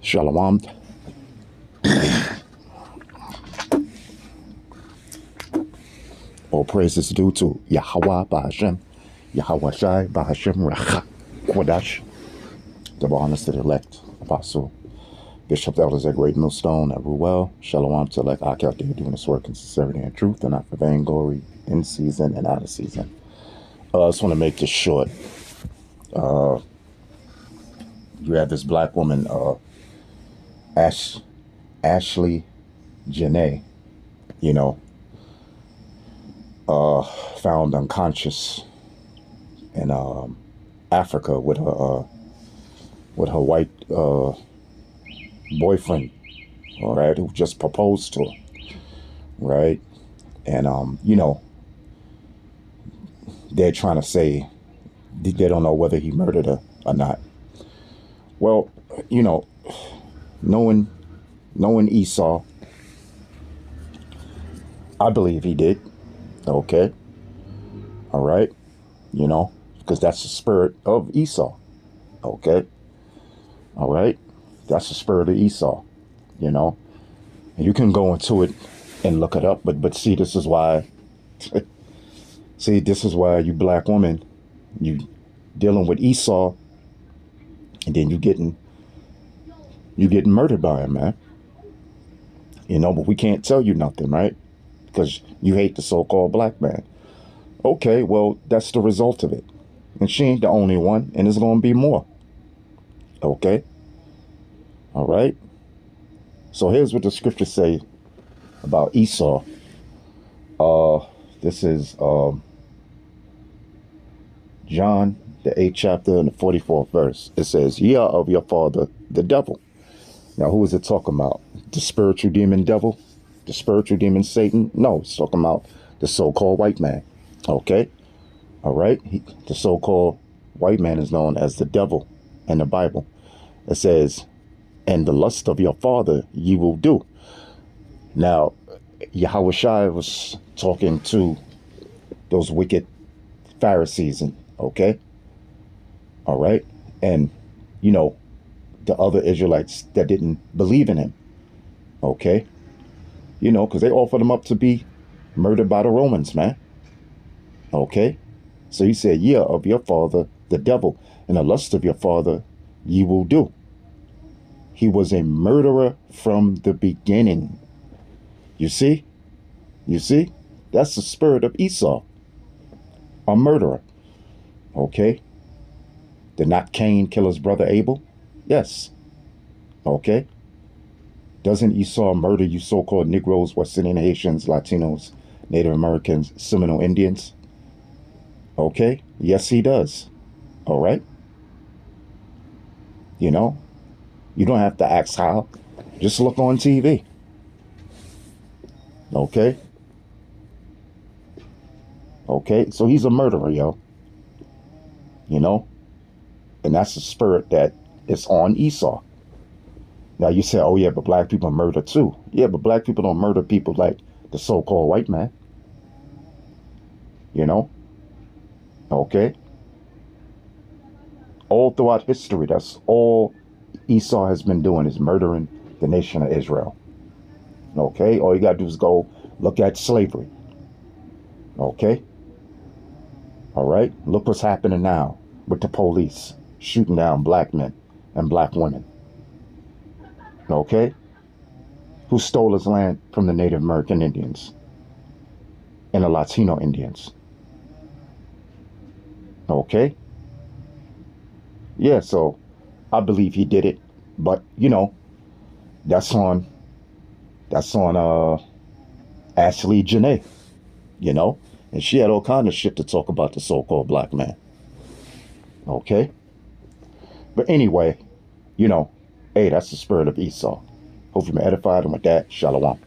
Shalom. All praise is due to Yahweh Bahashem, Yahweh Shai Bahashem Rachak Kwadash. Double honors to the elect apostle, Bishop Elders at Great Millstone at Ruel. Shalom to elect Ak out there doing this work in sincerity and truth, and not for vainglory, in season and out of season. I just want to make this short. You have this black woman, Ashley Janae, found unconscious in Africa with her white boyfriend, all right, who just proposed to her, right? And they're trying to say they don't know whether he murdered her or not. Well, knowing Esau, I believe he did. Okay. All right. Because that's the spirit of Esau. Okay. All right. That's the spirit of Esau. And you can go into it and look it up. But see, this is why. This is why you black woman, you dealing with Esau, and then you getting murdered by him, man. But we can't tell you nothing, right? Because you hate the so-called black man. Okay, well, that's the result of it. And she ain't the only one, and there's going to be more. Okay? All right? So here's what the scriptures say about Esau. This is John, the 8th chapter and the 44th verse. It says, "Ye are of your father, the devil." Now, who is it talking about? The spiritual demon devil? The spiritual demon Satan? No, it's talking about the so-called white man. Okay? All right? The so-called white man is known as the devil in the Bible. It says, "And the lust of your father ye will do." Now, Yahweh Shai was talking to those wicked Pharisees, okay? All right? And, the other Israelites that didn't believe in him, okay? Because they offered him up to be murdered by the Romans, man. Okay? So he said, "Ye are of your father, the devil, and the lust of your father ye will do." He was a murderer from the beginning. You see? That's the spirit of Esau. A murderer. Okay? Did not Cain kill his brother Abel? Yes. Okay? Doesn't Esau murder you so-called Negroes, West Indian Haitians, Latinos, Native Americans, Seminole Indians? Okay? Yes, he does. All right? You don't have to ask how. Just look on TV. Okay? Okay? So he's a murderer, yo. And that's the spirit that is on Esau. Now you say, "Oh yeah, but black people murder too." Yeah, but black people don't murder people like the so-called white man. Okay? All throughout history, that's all Esau has been doing, is murdering the nation of Israel. Okay? All you got to do is go look at slavery. Okay? All right? Look what's happening now with the police shooting down black men and black women. Okay? Who stole his land from the Native American Indians and the Latino Indians? Okay? Yeah, so I believe he did it, but that's on Ashley Janae, and she had all kind of shit to talk about the so-called black man. Okay? But anyway, hey, that's the spirit of Esau. Hope you've been edified, and with that, shalom.